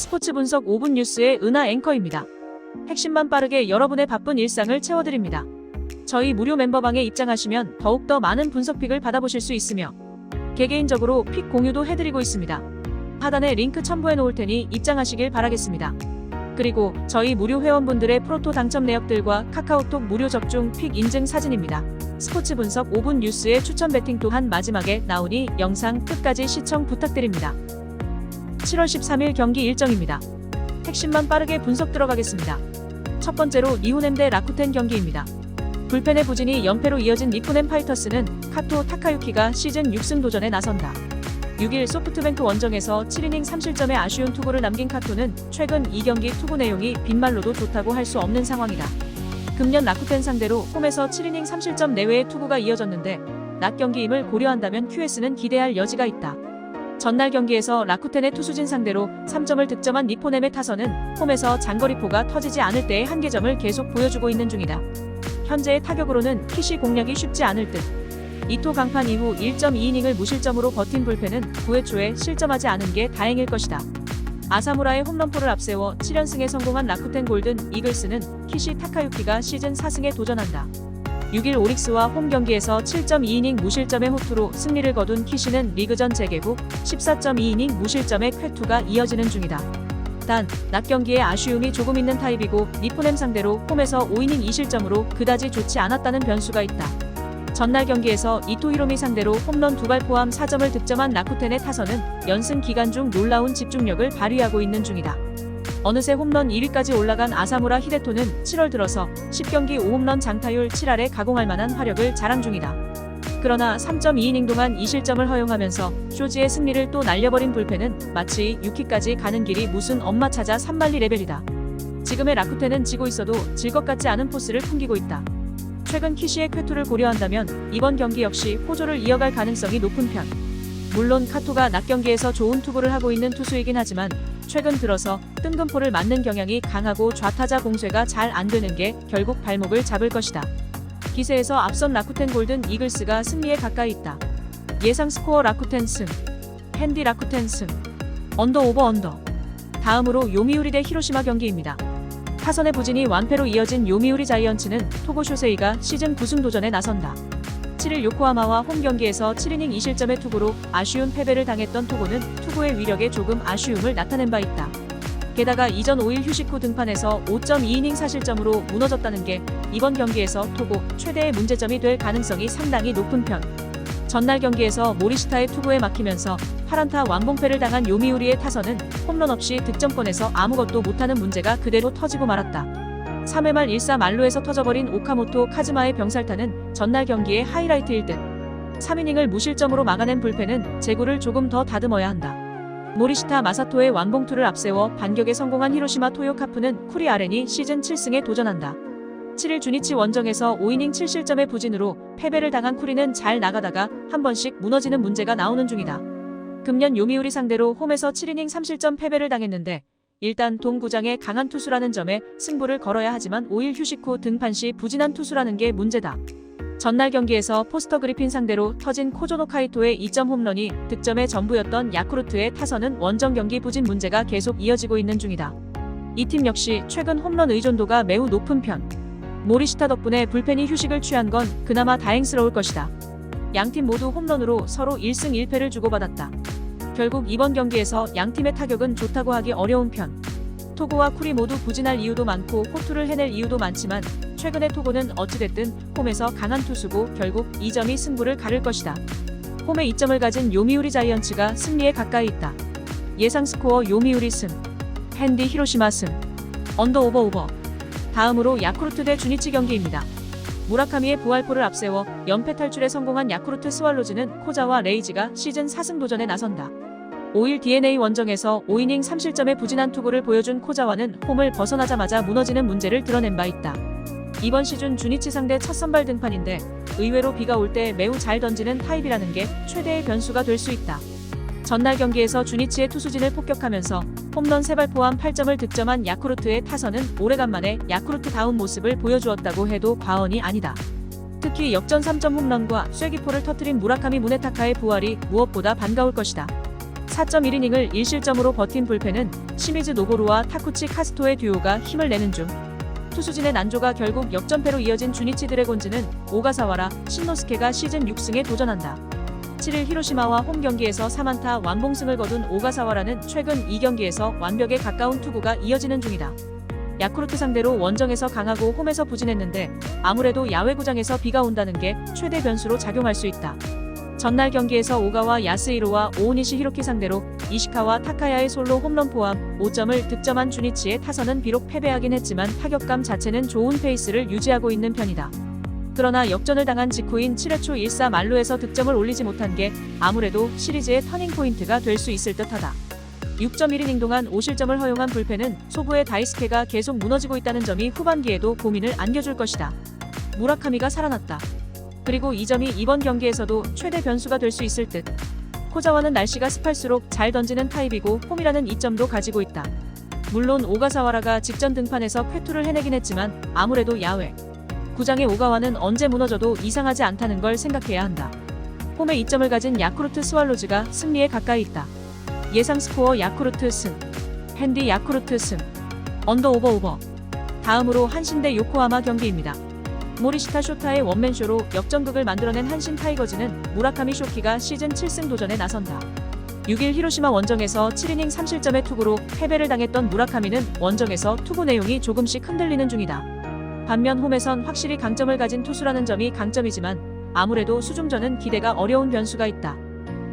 스포츠 분석 5분 뉴스의 은하 앵커입니다. 핵심만 빠르게 여러분의 바쁜 일상을 채워드립니다. 저희 무료 멤버방에 입장하시면 더욱더 많은 분석픽을 받아보실 수 있으며 개개인적으로 픽 공유도 해드리고 있습니다. 하단에 링크 첨부해 놓을 테니 입장하시길 바라겠습니다. 그리고 저희 무료 회원분들의 프로토 당첨 내역들과 카카오톡 무료 접종 픽 인증 사진입니다. 스포츠 분석 5분 뉴스의 추천 배팅 또한 마지막에 나오니 영상 끝까지 시청 부탁드립니다. 7월 13일 경기 일정입니다. 핵심만 빠르게 분석 들어가겠습니다. 첫 번째로 니혼엠 대 라쿠텐 경기입니다. 불펜의 부진이 연패로 이어진 니폰엠 파이터스는 카토 타카유키가 시즌 6승 도전에 나선다. 6일 소프트뱅크 원정에서 7이닝 3실점의 아쉬운 투구를 남긴 카토는 최근 2경기 투구 내용이 빈말로도 좋다고 할 수 없는 상황이다. 금년 라쿠텐 상대로 홈에서 7이닝 3실점 내외의 투구가 이어졌는데 낮 경기임을 고려한다면 QS는 기대할 여지가 있다. 전날 경기에서 라쿠텐의 투수진 상대로 3점을 득점한 니폰엠의 타선은 홈에서 장거리포가 터지지 않을 때의 한계점을 계속 보여주고 있는 중이다. 현재의 타격으로는 키시 공략이 쉽지 않을 듯. 2토 강판 이후 1.2이닝을 무실점으로 버틴 불펜은 9회 초에 실점하지 않은 게 다행일 것이다. 아사무라의 홈런포를 앞세워 7연승에 성공한 라쿠텐 골든 이글스는 키시 타카유키가 시즌 4승에 도전한다. 6일 오릭스와 홈 경기에서 7.2이닝 무실점의 호투로 승리를 거둔 키시는 리그전 재개 후 14.2이닝 무실점의 쾌투가 이어지는 중이다. 단, 낮 경기에 아쉬움이 조금 있는 타입이고 니폰엠 상대로 홈에서 5이닝 2실점으로 그다지 좋지 않았다는 변수가 있다. 전날 경기에서 이토 히로미 상대로 홈런 2발 포함 4점을 득점한 라쿠텐의 타선은 연승 기간 중 놀라운 집중력을 발휘하고 있는 중이다. 어느새 홈런 1위까지 올라간 아사무라 히데토는 7월 들어서 10경기 5홈런 장타율 7할에 가공할 만한 화력을 자랑 중이다. 그러나 3.2이닝 동안 2실점을 허용하면서 쇼지의 승리를 또 날려버린 불펜은 마치 6위까지 가는 길이 무슨 엄마 찾아 산만리 레벨이다. 지금의 라쿠텐은 지고 있어도 질 것 같지 않은 포스를 풍기고 있다. 최근 키시의 쾌투를 고려한다면 이번 경기 역시 호조를 이어갈 가능성이 높은 편. 물론 카토가 낮 경기에서 좋은 투구를 하고 있는 투수이긴 하지만 최근 들어서 뜬금포를 맞는 경향이 강하고 좌타자 공쇄가 잘 안 되는 게 결국 발목을 잡을 것이다. 기세에서 앞선 라쿠텐 골든 이글스가 승리에 가까이 있다. 예상 스코어 라쿠텐 승, 핸디 라쿠텐 승, 언더 오버 언더. 다음으로 요미우리 대 히로시마 경기입니다. 타선의 부진이 완패로 이어진 요미우리 자이언츠는 토고 쇼세이가 시즌 9승 도전에 나선다. 7일 요코하마와 홈 경기에서 7이닝 2실점의 투구로 아쉬운 패배를 당했던 토고는 투구의 위력에 조금 아쉬움을 나타낸 바 있다. 게다가 이전 5일 휴식 후 등판에서 5.2이닝 4실점으로 무너졌다는 게 이번 경기에서 토고 최대의 문제점이 될 가능성이 상당히 높은 편. 전날 경기에서 모리시타의 투구에 막히면서 8안타 완봉패를 당한 요미우리의 타선은 홈런 없이 득점권에서 아무것도 못하는 문제가 그대로 터지고 말았다. 3회 말 1사 만루에서 터져버린 오카모토 카즈마의 병살타는 전날 경기의 하이라이트일 듯. 3이닝을 무실점으로 막아낸 불펜은 제구를 조금 더 다듬어야 한다. 모리시타 마사토의 완봉투를 앞세워 반격에 성공한 히로시마 토요카프는 쿠리 아렌이 시즌 7승에 도전한다. 7일 주니치 원정에서 5이닝 7실점의 부진으로 패배를 당한 쿠리는 잘 나가다가 한 번씩 무너지는 문제가 나오는 중이다. 금년 요미우리 상대로 홈에서 7이닝 3실점 패배를 당했는데 일단 동구장의 강한 투수라는 점에 승부를 걸어야 하지만 5일 휴식 후 등판 시 부진한 투수라는 게 문제다. 전날 경기에서 포스터 그리핀 상대로 터진 코조노 카이토의 2점 홈런이 득점의 전부였던 야쿠르트의 타선은 원정 경기 부진 문제가 계속 이어지고 있는 중이다. 이 팀 역시 최근 홈런 의존도가 매우 높은 편. 모리시타 덕분에 불펜이 휴식을 취한 건 그나마 다행스러울 것이다. 양팀 모두 홈런으로 서로 1승 1패를 주고받았다. 결국 이번 경기에서 양팀의 타격은 좋다고 하기 어려운 편. 토고와 쿠리 모두 부진할 이유도 많고 호투를 해낼 이유도 많지만 최근의 토고는 어찌됐든 홈에서 강한 투수고 결국 이 점이 승부를 가를 것이다. 홈에 2점을 가진 요미우리 자이언츠가 승리에 가까이 있다. 예상 스코어 요미우리 승, 핸디 히로시마 승, 언더 오버 오버. 다음으로 야쿠르트 대 주니치 경기입니다. 무라카미의 부활포를 앞세워 연패 탈출에 성공한 야쿠르트 스왈로즈는 코자와 레이지가 시즌 4승 도전에 나선다. 5일 DNA 원정에서 5이닝 3실점의 부진한 투구를 보여준 코자와는 홈을 벗어나자마자 무너지는 문제를 드러낸 바 있다. 이번 시즌 주니치 상대 첫 선발 등판인데 의외로 비가 올 때 매우 잘 던지는 타입이라는 게 최대의 변수가 될 수 있다. 전날 경기에서 주니치의 투수진을 폭격하면서 홈런 3발 포함 8점을 득점한 야쿠르트의 타선은 오래간만에 야쿠르트다운 모습을 보여주었다고 해도 과언이 아니다. 특히 역전 3점 홈런과 쐐기포를 터뜨린 무라카미 무네타카의 부활이 무엇보다 반가울 것이다. 4.1이닝을 1실점으로 버틴 불펜은 시미즈 노보루와 타쿠치 카스토의 듀오가 힘을 내는 중 투수진의 난조가 결국 역전패로 이어진 주니치 드래곤즈는 오가사와라, 신노스케가 시즌 6승에 도전한다. 7일 히로시마와 홈 경기에서 3안타 완봉승을 거둔 오가사와라는 최근 2경기에서 완벽에 가까운 투구가 이어지는 중이다. 야쿠르트 상대로 원정에서 강하고 홈에서 부진했는데 아무래도 야외구장에서 비가 온다는 게 최대 변수로 작용할 수 있다. 전날 경기에서 오가와 야스히로와 오오니시 히로키 상대로 이시카와 타카야의 솔로 홈런 포함 5점을 득점한 주니치의 타선은 비록 패배하긴 했지만 타격감 자체는 좋은 페이스를 유지하고 있는 편이다. 그러나 역전을 당한 직후인 7회 초 1사 만루에서 득점을 올리지 못한 게 아무래도 시리즈의 터닝포인트가 될 수 있을 듯하다. 6.1이닝 동안 5실점을 허용한 불펜은 소부의 다이스케가 계속 무너지고 있다는 점이 후반기에도 고민을 안겨줄 것이다. 무라카미가 살아났다. 그리고 이 점이 이번 경기에서도 최대 변수가 될 수 있을 듯. 코자와는 날씨가 습할수록 잘 던지는 타입이고 홈이라는 이점도 가지고 있다. 물론 오가사와라가 직전 등판에서 쾌투를 해내긴 했지만 아무래도 야외 구장의 오가와는 언제 무너져도 이상하지 않다는 걸 생각해야 한다. 홈에 이점을 가진 야쿠르트 스왈로즈가 승리에 가까이 있다. 예상 스코어 야쿠르트 승, 핸디 야쿠르트 승, 언더 오버. 다음으로 한신 대 요코하마 경기입니다. 모리시타 쇼타의 원맨쇼로 역전극을 만들어낸 한신 타이거즈는 무라카미 쇼키가 시즌 7승 도전에 나선다. 6일 히로시마 원정에서 7이닝 3실점의 투구로 패배를 당했던 무라카미는 원정에서 투구 내용이 조금씩 흔들리는 중이다. 반면 홈에선 확실히 강점을 가진 투수라는 점이 강점이지만 아무래도 수중전은 기대가 어려운 변수가 있다.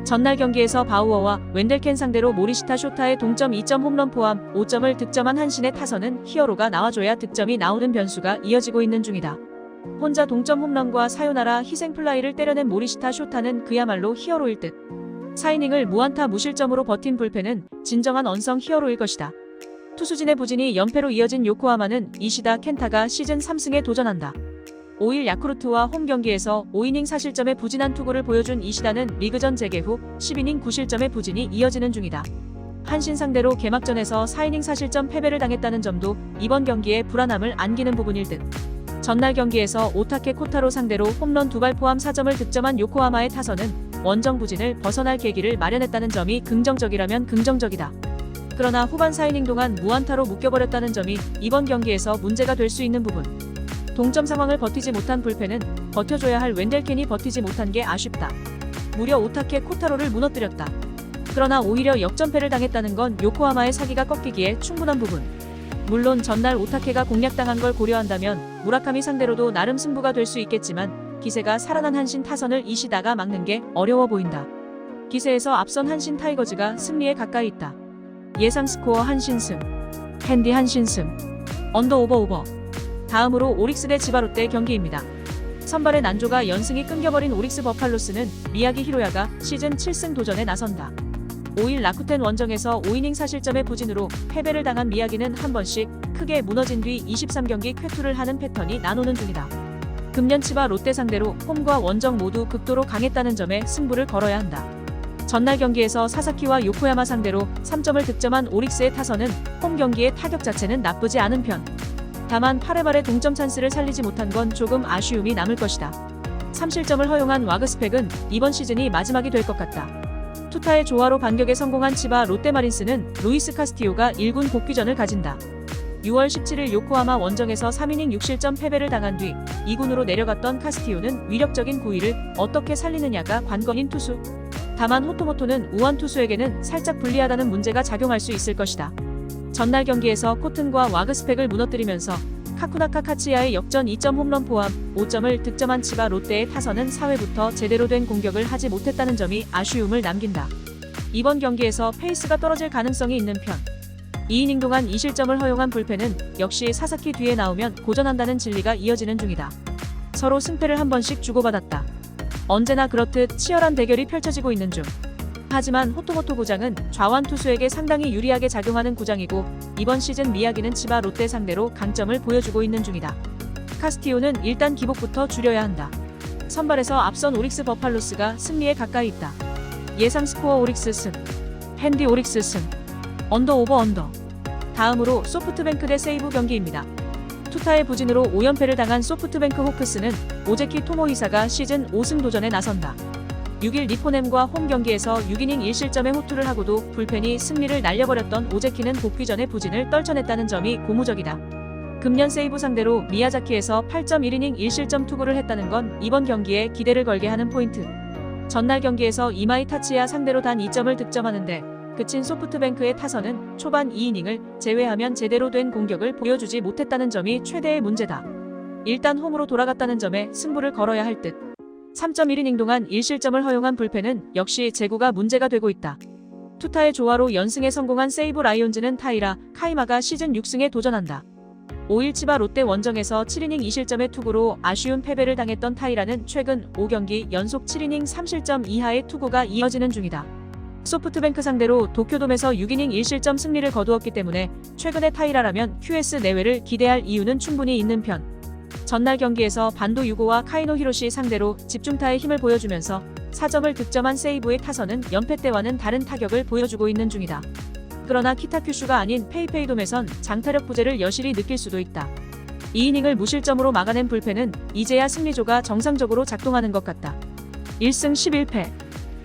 전날 경기에서 바우어와 웬델켄 상대로 모리시타 쇼타의 동점 2점 홈런 포함 5점을 득점한 한신의 타선은 히어로가 나와줘야 득점이 나오는 변수가 이어지고 있는 중이다. 혼자 동점 홈런과 사요나라 희생 플라이를 때려낸 모리시타 쇼타는 그야말로 히어로일 듯. 4이닝을 무안타 무실점으로 버틴 불펜은 진정한 언성 히어로일 것이다. 투수진의 부진이 연패로 이어진 요코하마는 이시다 켄타가 시즌 3승에 도전한다. 5일 야쿠르트와 홈 경기에서 5이닝 4실점의 부진한 투구를 보여준 이시다는 리그전 재개 후 10이닝 9실점의 부진이 이어지는 중이다. 한신 상대로 개막전에서 4이닝 4실점 패배를 당했다는 점도 이번 경기에 불안함을 안기는 부분일 듯. 전날 경기에서 오타케 코타로 상대로 홈런 2발 포함 4점을 득점한 요코하마의 타선은 원정 부진을 벗어날 계기를 마련했다는 점이 긍정적이라면 긍정적이다. 그러나 후반 4이닝 동안 무안타로 묶여버렸다는 점이 이번 경기에서 문제가 될 수 있는 부분. 동점 상황을 버티지 못한 불펜은 버텨줘야 할 웬델켄이 버티지 못한 게 아쉽다. 무려 오타케 코타로를 무너뜨렸다. 그러나 오히려 역전패를 당했다는 건 요코하마의 사기가 꺾이기에 충분한 부분. 물론 전날 오타케가 공략당한 걸 고려한다면 무라카미 상대로도 나름 승부가 될 수 있겠지만 기세가 살아난 한신 타선을 이시다가 막는 게 어려워 보인다. 기세에서 앞선 한신 타이거즈가 승리에 가까이 있다. 예상 스코어 한신 승, 핸디 한신 승, 언더 오버. 다음으로 오릭스 대 지바롯데 경기입니다. 선발의 난조가 연승이 끊겨버린 오릭스 버팔로스는 미야기 히로야가 시즌 7승 도전에 나선다. 5일 라쿠텐 원정에서 5이닝 4실점의 부진으로 패배를 당한 미야기는 한 번씩 크게 무너진 뒤 23경기 쾌투를 하는 패턴이 나노는 중이다. 금년 치바 롯데 상대로 홈과 원정 모두 극도로 강했다는 점에 승부를 걸어야 한다. 전날 경기에서 사사키와 요코야마 상대로 3점을 득점한 오릭스의 타선은 홈 경기의 타격 자체는 나쁘지 않은 편. 다만 8회 말에 동점 찬스를 살리지 못한 건 조금 아쉬움이 남을 것이다. 3실점을 허용한 와그스펙은 이번 시즌이 마지막이 될 것 같다. 투타의 조화로 반격에 성공한 치바 롯데마린스는 루이스 카스티오가 1군 복귀전을 가진다. 6월 17일 요코하마 원정에서 3이닝 6실점 패배를 당한 뒤 2군으로 내려갔던 카스티오는 위력적인 구위를 어떻게 살리느냐가 관건인 투수. 다만 호토모토는 우완 투수에게는 살짝 불리하다는 문제가 작용할 수 있을 것이다. 전날 경기에서 코튼과 와그스펙을 무너뜨리면서 카쿠나카 카치야의 역전 2점 홈런 포함 5점을 득점한 치바 롯데의 타선은 4회부터 제대로 된 공격을 하지 못했다는 점이 아쉬움을 남긴다. 이번 경기에서 페이스가 떨어질 가능성이 있는 편. 2이닝 동안 2실점을 허용한 불펜은 역시 사사키 뒤에 나오면 고전한다는 진리가 이어지는 중이다. 서로 승패를 한 번씩 주고받았다. 언제나 그렇듯 치열한 대결이 펼쳐지고 있는 중. 하지만 호토모토 구장은 좌완 투수에게 상당히 유리하게 작용하는 구장이고 이번 시즌 미야기는 치바 롯데 상대로 강점을 보여주고 있는 중이다. 카스티오는 일단 기복부터 줄여야 한다. 선발에서 앞선 오릭스 버팔로스가 승리에 가까이 있다. 예상 스코어 오릭스 승, 핸디 오릭스 승, 언더 오버. 다음으로 소프트뱅크 대 세이브 경기입니다. 투타의 부진으로 5연패를 당한 소프트뱅크 호크스는 오제키 토모히사가 시즌 5승 도전에 나선다. 6일 니포넴과 홈 경기에서 6이닝 1실점의 호투를 하고도 불펜이 승리를 날려버렸던 오제키는 복귀 전에 부진을 떨쳐냈다는 점이 고무적이다. 금년 세이브 상대로 미야자키에서 8.1이닝 1실점 투구를 했다는 건 이번 경기에 기대를 걸게 하는 포인트. 전날 경기에서 이마이 타치야 상대로 단 2점을 득점하는데 그친 소프트뱅크의 타선은 초반 2이닝을 제외하면 제대로 된 공격을 보여주지 못했다는 점이 최대의 문제다. 일단 홈으로 돌아갔다는 점에 승부를 걸어야 할 듯. 3.1이닝 동안 1실점을 허용한 불펜은 역시 제구가 문제가 되고 있다. 투타의 조화로 연승에 성공한 세이브 라이온즈는 타이라, 카이마가 시즌 6승에 도전한다. 5일 치바 롯데 원정에서 7이닝 2실점의 투구로 아쉬운 패배를 당했던 타이라는 최근 5경기 연속 7이닝 3실점 이하의 투구가 이어지는 중이다. 소프트뱅크 상대로 도쿄돔에서 6이닝 1실점 승리를 거두었기 때문에 최근의 타이라라면 QS 내외를 기대할 이유는 충분히 있는 편. 전날 경기에서 반도 유고와 카이노 히로시 상대로 집중타의 힘을 보여주면서 4점을 득점한 세이브의 타선은 연패 때와는 다른 타격을 보여주고 있는 중이다. 그러나 키타큐슈가 아닌 페이페이돔에선 장타력 부재를 여실히 느낄 수도 있다. 2이닝을 무실점으로 막아낸 불펜은 이제야 승리조가 정상적으로 작동하는 것 같다. 1승 11패.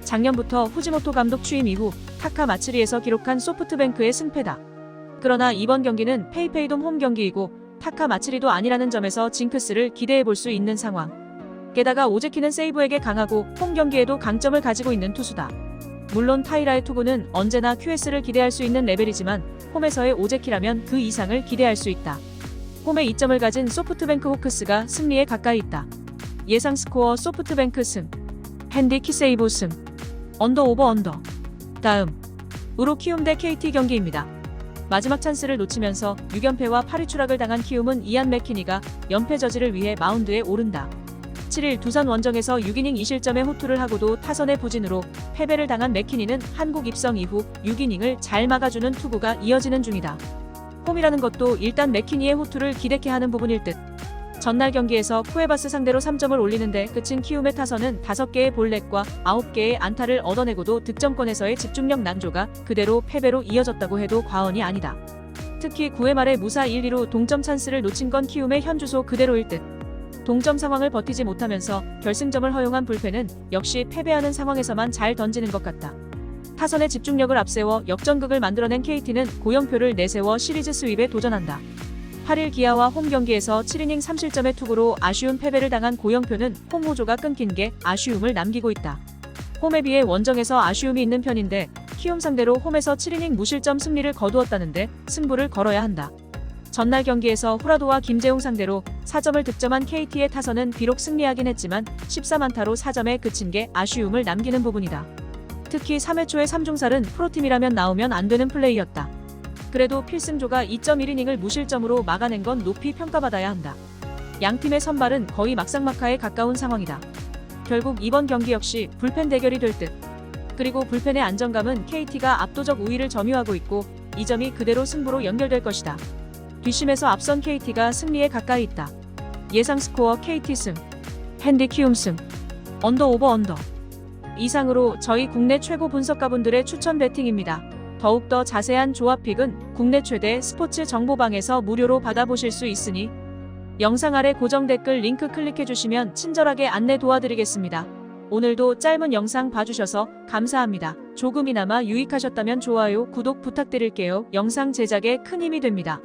작년부터 후지모토 감독 취임 이후 타카 마츠리에서 기록한 소프트뱅크의 승패다. 그러나 이번 경기는 페이페이돔 홈 경기이고 타카 마츠리도 아니라는 점에서 징크스를 기대해 볼 수 있는 상황. 게다가 오제키는 세이브에게 강하고 홈 경기에도 강점을 가지고 있는 투수다. 물론 타이라의 투구는 언제나 QS를 기대할 수 있는 레벨이지만 홈에서의 오제키라면 그 이상을 기대할 수 있다. 홈에 2점을 가진 소프트뱅크 호크스가 승리에 가까이 있다. 예상 스코어 소프트뱅크 승. 핸디 키세이브 승. 언더 오버 언더. 다음으로 키움 대 KT 경기입니다. 마지막 찬스를 놓치면서 6연패와 8위 추락을 당한 키움은 이안 맥키니가 연패 저지를 위해 마운드에 오른다. 7일 두산 원정에서 6이닝 2실점의 호투를 하고도 타선의 부진으로 패배를 당한 맥키니는 한국 입성 이후 6이닝을 잘 막아주는 투구가 이어지는 중이다. 홈이라는 것도 일단 맥키니의 호투를 기대케 하는 부분일 듯. 전날 경기에서 쿠에바스 상대로 3점을 올리는데 그친 키움의 타선은 5개의 볼넷과 9개의 안타를 얻어내고도 득점권에서의 집중력 난조가 그대로 패배로 이어졌다고 해도 과언이 아니다. 특히 9회 말에 무사 1-2로 동점 찬스를 놓친 건 키움의 현 주소 그대로일 듯. 동점 상황을 버티지 못하면서 결승점을 허용한 불펜은 역시 패배하는 상황에서만 잘 던지는 것 같다. 타선의 집중력을 앞세워 역전극을 만들어낸 KT는 고영표를 내세워 시리즈 스윕에 도전한다. 8일 기아와 홈 경기에서 7이닝 3실점의 투구로 아쉬운 패배를 당한 고영표는 홈 호조가 끊긴 게 아쉬움을 남기고 있다. 홈에 비해 원정에서 아쉬움이 있는 편인데 키움 상대로 홈에서 7이닝 무실점 승리를 거두었다는데 승부를 걸어야 한다. 전날 경기에서 후라도와 김재웅 상대로 4점을 득점한 KT의 타선은 비록 승리하긴 했지만 14만타로 4점에 그친 게 아쉬움을 남기는 부분이다. 특히 3회 초의 3중살은 프로팀이라면 나오면 안 되는 플레이였다. 그래도 필승조가 2.1이닝을 무실점으로 막아낸 건 높이 평가받아야 한다. 양팀의 선발은 거의 막상막하에 가까운 상황이다. 결국 이번 경기 역시 불펜 대결이 될 듯. 그리고 불펜의 안정감은 KT가 압도적 우위를 점유하고 있고 이 점이 그대로 승부로 연결될 것이다. 뒷심에서 앞선 KT가 승리에 가까이 있다. 예상 스코어 KT 승. 핸디 키움 승. 언더 오버 언더. 이상으로 저희 국내 최고 분석가분들의 추천 배팅입니다. 더욱더 자세한 조합픽은 국내 최대 스포츠 정보방에서 무료로 받아보실 수 있으니 영상 아래 고정 댓글 링크 클릭해주시면 친절하게 안내 도와드리겠습니다. 오늘도 짧은 영상 봐주셔서 감사합니다. 조금이나마 유익하셨다면 좋아요, 구독 부탁드릴게요. 영상 제작에 큰 힘이 됩니다.